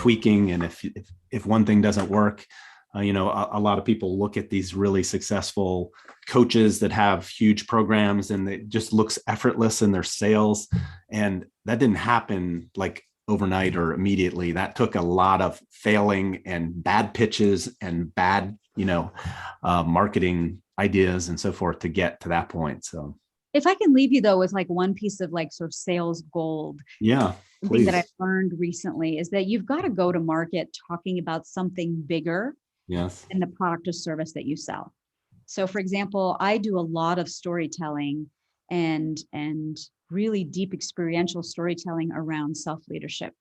tweaking. And if one thing doesn't work, a lot of people look at these really successful coaches that have huge programs and it just looks effortless in their sales. And that didn't happen like overnight or immediately. That took a lot of failing and bad pitches and bad, marketing ideas and so forth to get to that point. So if I can leave you though with like one piece of like sort of sales gold. Yeah, something that I've learned recently is that you've got to go to market talking about something bigger Yes. than the product or service that you sell. So for example, I do a lot of storytelling and really deep experiential storytelling around self-leadership.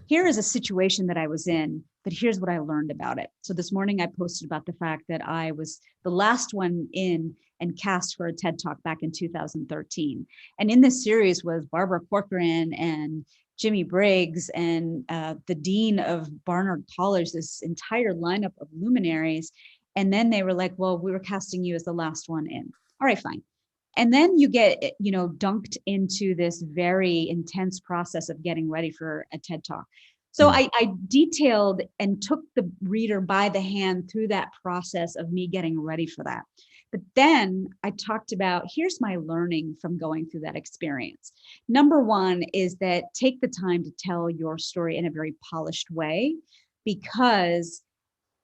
Here is a situation that I was in, but here's what I learned about it. So this morning I posted about the fact that I was the last one in and cast for a TED Talk back in 2013. And in this series was Barbara Corcoran and Jimmy Briggs and the dean of Barnard College, this entire lineup of luminaries. And then they were like, well, we were casting you as the last one in. All right, fine. And then you get, dunked into this very intense process of getting ready for a TED Talk. So I detailed and took the reader by the hand through that process of me getting ready for that. But then I talked about, here's my learning from going through that experience. Number one is that take the time to tell your story in a very polished way, because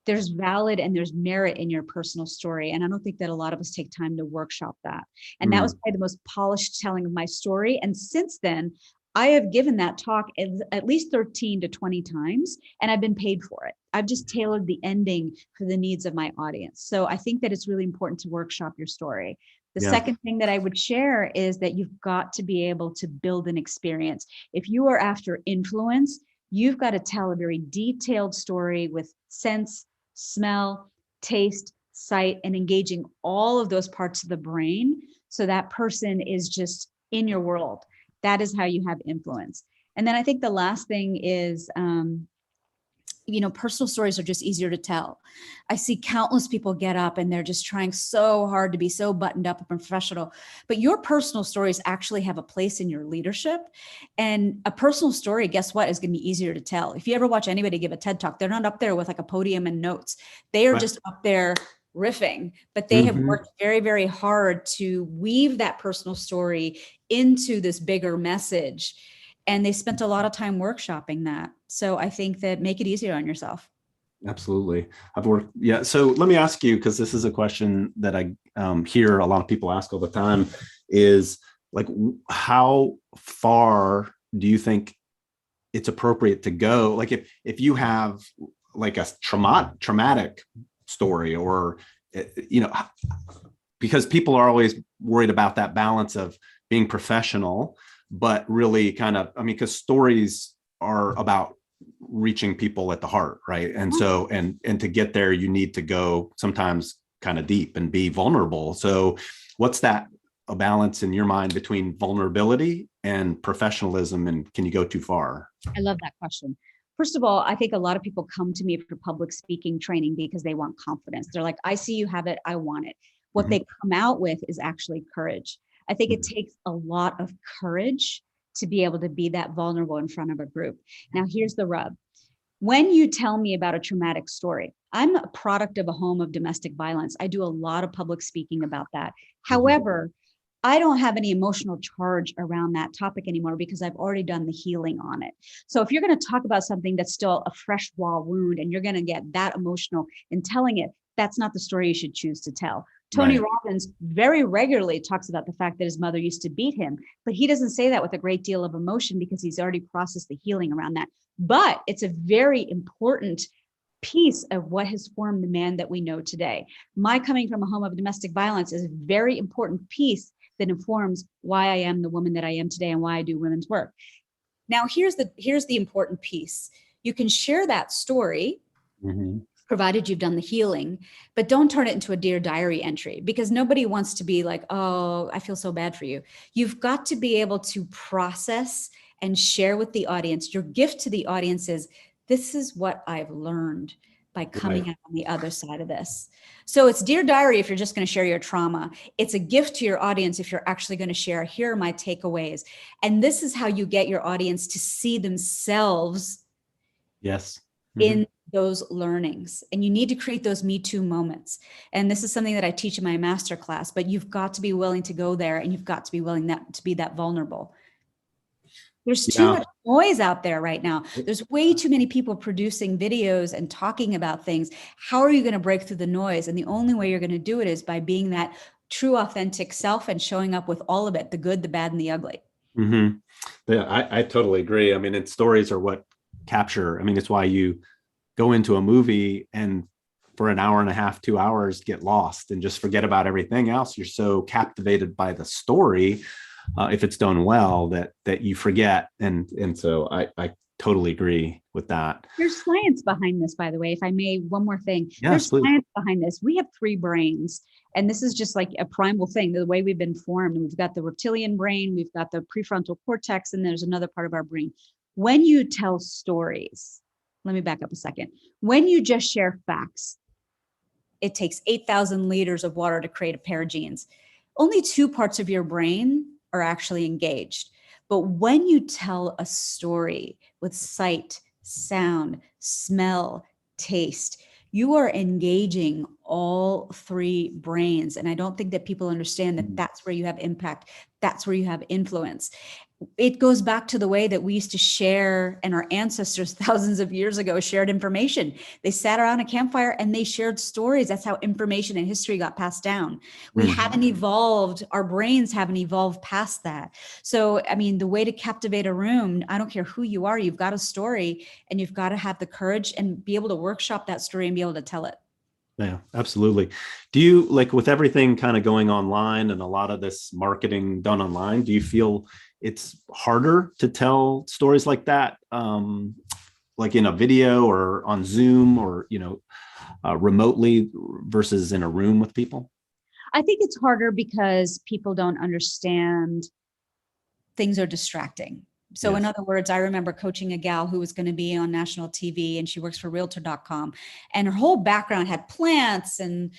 there's valid and there's merit in your personal story. And I don't think that a lot of us take time to workshop that. And that was probably the most polished telling of my story. And since then, I have given that talk at least 13 to 20 times, and I've been paid for it. I've just tailored the ending for the needs of my audience. So I think that it's really important to workshop your story. The second thing that I would share is that you've got to be able to build an experience. If you are after influence, you've got to tell a very detailed story with sense, smell, taste, sight, and engaging all of those parts of the brain. So that person is just in your world. That is how you have influence. And then I think the last thing is, personal stories are just easier to tell. I see countless people get up and they're just trying so hard to be so buttoned up and professional, but your personal stories actually have a place in your leadership. And a personal story, guess what, is going to be easier to tell. If you ever watch anybody give a TED Talk, they're not up there with like a podium and notes. They are just up there riffing, but they have worked very, very hard to weave that personal story into this bigger message. And they spent a lot of time workshopping that. So I think that make it easier on yourself. Absolutely. I've worked. Yeah. So let me ask you, because this is a question that I hear a lot of people ask all the time, is like, how far do you think it's appropriate to go? Like if you have like a traumatic story, or, because people are always worried about that balance of being professional, but really kind of, because stories are about reaching people at the heart, right? And so, and to get there, you need to go sometimes kind of deep and be vulnerable. So what's that a balance in your mind between vulnerability and professionalism, and can you go too far? I love that question. First of all, I think a lot of people come to me for public speaking training because they want confidence. They're like, I see you have it, I want it. What they come out with is actually courage. I think it takes a lot of courage to be able to be that vulnerable in front of a group. Now, here's the rub. When you tell me about a traumatic story, I'm a product of a home of domestic violence. I do a lot of public speaking about that. However, I don't have any emotional charge around that topic anymore because I've already done the healing on it. So if you're going to talk about something that's still a fresh raw wound and you're going to get that emotional in telling it, that's not the story you should choose to tell. Tony Robbins very regularly talks about the fact that his mother used to beat him, but he doesn't say that with a great deal of emotion because he's already processed the healing around that. But it's a very important piece of what has formed the man that we know today. My coming from a home of domestic violence is a very important piece that informs why I am the woman that I am today and why I do women's work. Now, here's the important piece. You can share that story, provided you've done the healing, but don't turn it into a Dear Diary entry, because nobody wants to be like, oh, I feel so bad for you. You've got to be able to process and share with the audience. Your gift to the audience is, this is what I've learned by coming out on the other side of this. So it's Dear Diary if you're just going to share your trauma. It's a gift to your audience if you're actually going to share, here are my takeaways. And this is how you get your audience to see themselves Yes. Mhm. in those learnings. And you need to create those Me Too moments. And this is something that I teach in my masterclass, but you've got to be willing to go there, and you've got to be willing to be that vulnerable. There's too Yeah. much noise out there right now. There's way too many people producing videos and talking about things. How are you going to break through the noise? And the only way you're going to do it is by being that true, authentic self and showing up with all of it, the good, the bad, and the ugly. Hmm. Yeah, I totally agree. I mean, and stories are what capture. I mean, it's why you go into a movie and for an hour and a half, 2 hours, get lost and just forget about everything else. You're so captivated by the story, if it's done well, that you forget. And so I totally agree with that. There's science behind this, by the way. If I may, one more thing. Yes, There's please. science behind this. We have three brains, and this is just like a primal thing, the way we've been formed. We've got the reptilian brain, we've got the prefrontal cortex, and there's another part of our brain. When you tell stories, let me back up a second. When you just share facts, it takes 8,000 liters of water to create a pair of jeans. Only two parts of your brain are actually engaged. But when you tell a story with sight, sound, smell, taste, you are engaging all three brains. And I don't think that people understand that that's where you have impact. That's where you have influence. It goes back to the way that we used to share, and our ancestors thousands of years ago shared information. They sat around a campfire and they shared stories. That's how information and history got passed down. We haven't evolved, our brains haven't evolved past that. So, I mean, the way to captivate a room, I don't care who you are, you've got a story and you've got to have the courage and be able to workshop that story and be able to tell it. Yeah, absolutely. Do you, like, with everything kind of going online and a lot of this marketing done online, do you feel it's harder to tell stories like that, like in a video or on Zoom or, remotely versus in a room with people? I think it's harder because people don't understand things are distracting. So in Yes. other words, I remember coaching a gal who was going to be on national TV, and she works for realtor.com, and her whole background had plants and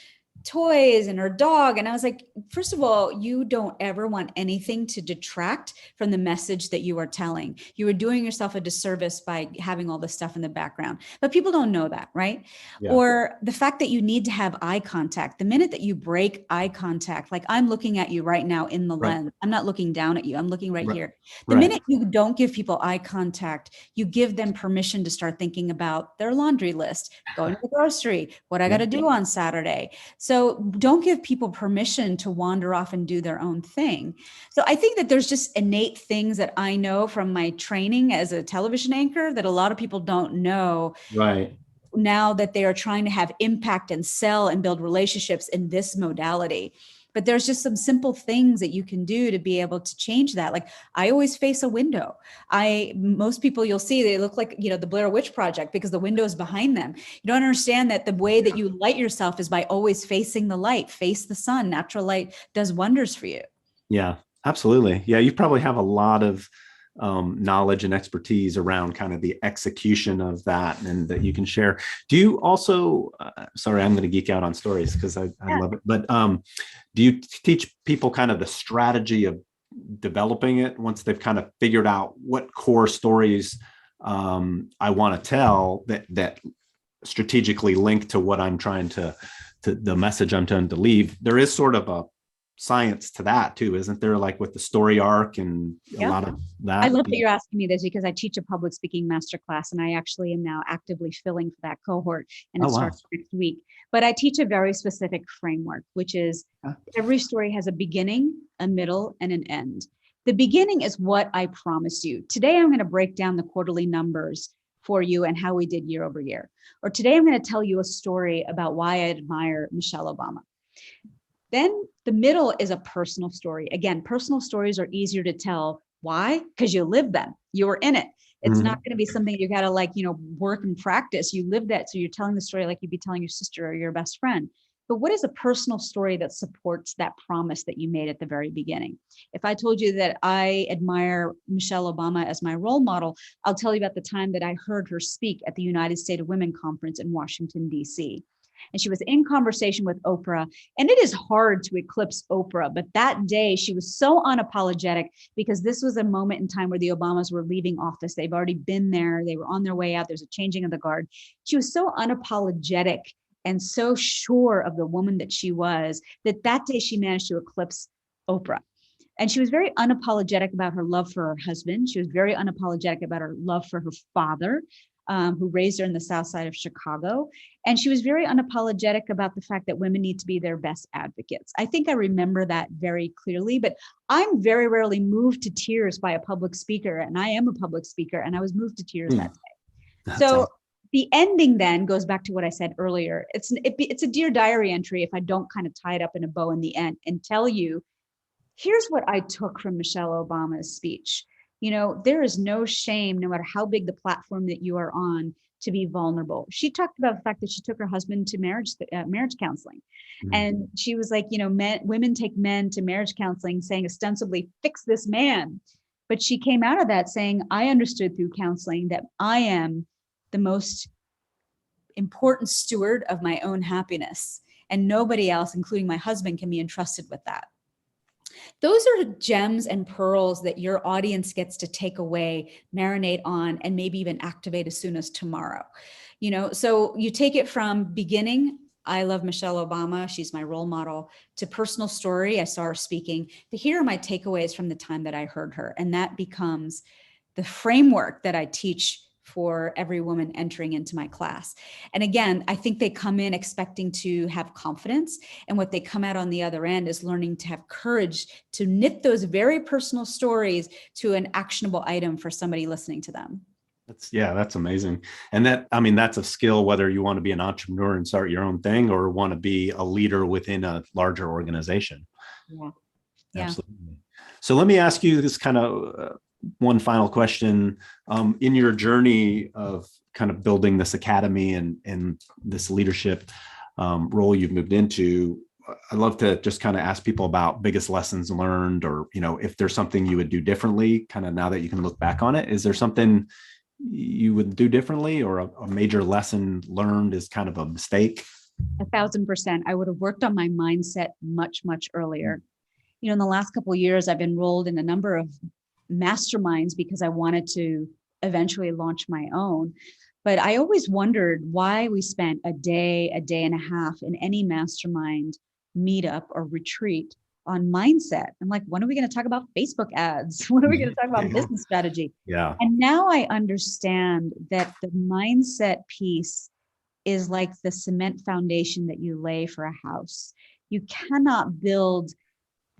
toys and her dog. And I was like, first of all, you don't ever want anything to detract from the message that you are telling. You are doing yourself a disservice by having all this stuff in the background. But people don't know that, right? Yeah. Or the fact that you need to have eye contact. The minute that you break eye contact, like I'm looking at you right now in the Right. lens, I'm not looking down at you, I'm looking right Right. here. The Right. minute you don't give people eye contact, you give them permission to start thinking about their laundry list, going to the grocery, what I got Yeah. to do on Saturday. So don't give people permission to wander off and do their own thing. So I think that there's just innate things that I know from my training as a television anchor that a lot of people don't know Right. now that they are trying to have impact and sell and build relationships in this modality. But there's just some simple things that you can do to be able to change that. Like I always face a window. Most people you'll see, they look like, the Blair Witch Project because the window is behind them. You don't understand that the way that you light yourself is by always facing the light, face the sun. Natural light does wonders for you. Yeah, absolutely. Yeah, you probably have a lot of knowledge and expertise around kind of the execution of that and that you can share. Do you also, sorry, I'm going to geek out on stories because I love it, but do you teach people kind of the strategy of developing it once they've kind of figured out what core stories I want to tell that strategically link to what I'm trying to the message I'm trying to leave? There is sort of a science to that too, isn't there? Like with the story arc and a lot of that. I love that you're asking me this because I teach a public speaking masterclass, and I actually am now actively filling for that cohort, and Oh, it wow. starts next week. But I teach a very specific framework, which is every story has a beginning, a middle, and an end. The beginning is what I promised you. Today, I'm going to break down the quarterly numbers for you and how we did year over year. Or today, I'm going to tell you a story about why I admire Michelle Obama. Then the middle is a personal story. Again, personal stories are easier to tell. Why? Because you live them. You were in it. It's not going to be something you got to work and practice. You live that. So you're telling the story like you'd be telling your sister or your best friend. But what is a personal story that supports that promise that you made at the very beginning? If I told you that I admire Michelle Obama as my role model, I'll tell you about the time that I heard her speak at the United States of Women Conference in Washington, D.C. And she was in conversation with Oprah. And it is hard to eclipse Oprah. But that day, she was so unapologetic because this was a moment in time where the Obamas were leaving office. They've already been there. They were on their way out. There's a changing of the guard. She was so unapologetic and so sure of the woman that she was that that day she managed to eclipse Oprah. And she was very unapologetic about her love for her husband. She was very unapologetic about her love for her father, who raised her in the South Side of Chicago. And she was very unapologetic about the fact that women need to be their best advocates. I think I remember that very clearly, but I'm very rarely moved to tears by a public speaker. And I am a public speaker, and I was moved to tears that day. That's So awesome. the ending then goes back to what I said earlier. It's a Dear Diary entry if I don't kind of tie it up in a bow in the end and tell you, here's what I took from Michelle Obama's speech. There is no shame, no matter how big the platform that you are on, to be vulnerable. She talked about the fact that she took her husband to marriage counseling. Mm. And she was like, women take men to marriage counseling saying ostensibly, fix this man. But she came out of that saying, I understood through counseling that I am the most important steward of my own happiness. And nobody else, including my husband, can be entrusted with that. Those are gems and pearls that your audience gets to take away, marinate on, and maybe even activate as soon as tomorrow. So you take it from beginning, I love Michelle Obama, she's my role model, to personal story, I saw her speaking, to here are my takeaways from the time that I heard her. And that becomes the framework that I teach for every woman entering into my class. And again, I think they come in expecting to have confidence. And what they come out on the other end is learning to have courage to knit those very personal stories to an actionable item for somebody listening to them. That's amazing. And that's a skill, whether you want to be an entrepreneur and start your own thing or want to be a leader within a larger organization. Yeah. Absolutely. So let me ask you this kind of one final question. In your journey of kind of building this academy and this leadership role you've moved into, I'd love to just kind of ask people about biggest lessons learned, or, if there's something you would do differently, kind of now that you can look back on it. Is there something you would do differently, or a major lesson learned is kind of a mistake? 1,000%. I would have worked on my mindset much, much earlier. In the last couple of years, I've enrolled in a number of masterminds because I wanted to eventually launch my own. But I always wondered why we spent a day and a half in any mastermind meetup or retreat on mindset. I'm like, when are we going to talk about Facebook ads? When are we going to talk about business strategy? Yeah. And now I understand that the mindset piece is like the cement foundation that you lay for a house. You cannot build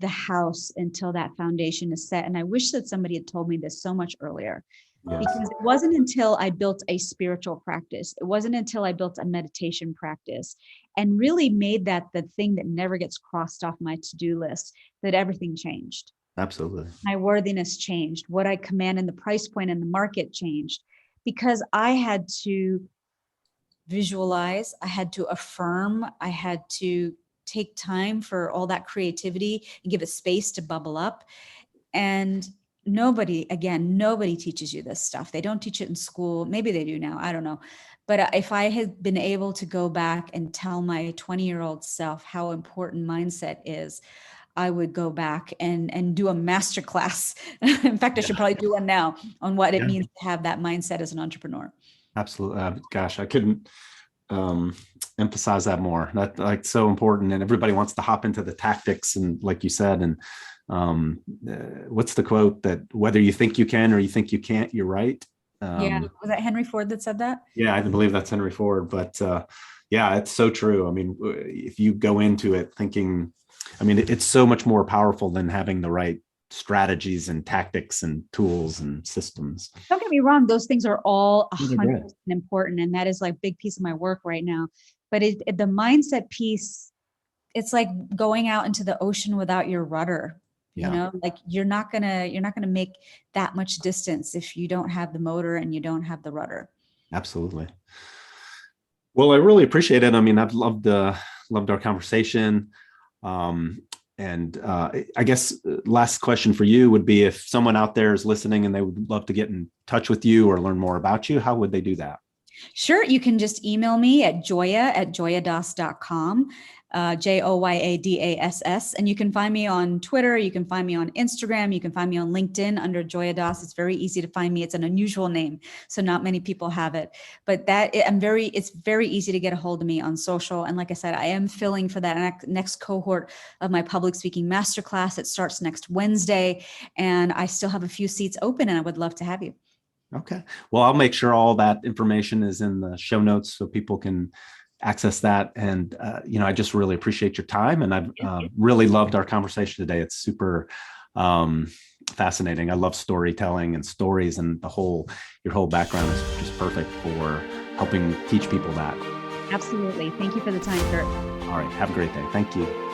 the house until that foundation is set. And I wish that somebody had told me this so much earlier, because it wasn't until I built a spiritual practice, it wasn't until I built a meditation practice and really made that the thing that never gets crossed off my to-do list, that everything changed. Absolutely. My worthiness changed. What I command in the price point in the market changed, because I had to visualize, I had to affirm, I had to take time for all that creativity and give it space to bubble up. And nobody teaches you this stuff. They don't teach it in school. Maybe they do now. I don't know. But if I had been able to go back and tell my 20-year-old self how important mindset is, I would go back and do a masterclass. In fact, I should probably do one now on what it means to have that mindset as an entrepreneur. Absolutely. Gosh, I couldn't emphasize that more. That's like so important, and everybody wants to hop into the tactics, and like you said, and what's the quote, that whether you think you can or you think you can't, you're right. Was that Henry Ford that said that? Yeah, I believe that's Henry Ford, but it's so true. I mean, if you go into it thinking, it's so much more powerful than having the right strategies and tactics and tools and systems. Don't get me wrong, those things are all 100% important, and that is like a big piece of my work right now. But the mindset piece, it's like going out into the ocean without your rudder. Like you're not gonna make that much distance if you don't have the motor and you don't have the rudder. Absolutely. Well, I really appreciate it. I've loved our conversation. And I guess last question for you would be, if someone out there is listening and they would love to get in touch with you or learn more about you, how would they do that? Sure. You can just email me at joya@joyadas.com, JOYADASS. And you can find me on Twitter. You can find me on Instagram. You can find me on LinkedIn under Joya Das. It's very easy to find me. It's an unusual name, so not many people have it. But it's very easy to get a hold of me on social. And like I said, I am filling for that next cohort of my public speaking masterclass. It starts next Wednesday, and I still have a few seats open, and I would love to have you. Okay. Well, I'll make sure all that information is in the show notes so people can access that. And, I just really appreciate your time. And I've really loved our conversation today. It's super fascinating. I love storytelling and stories, and your whole background is just perfect for helping teach people that. Absolutely. Thank you for the time, Kurt. All right. Have a great day. Thank you.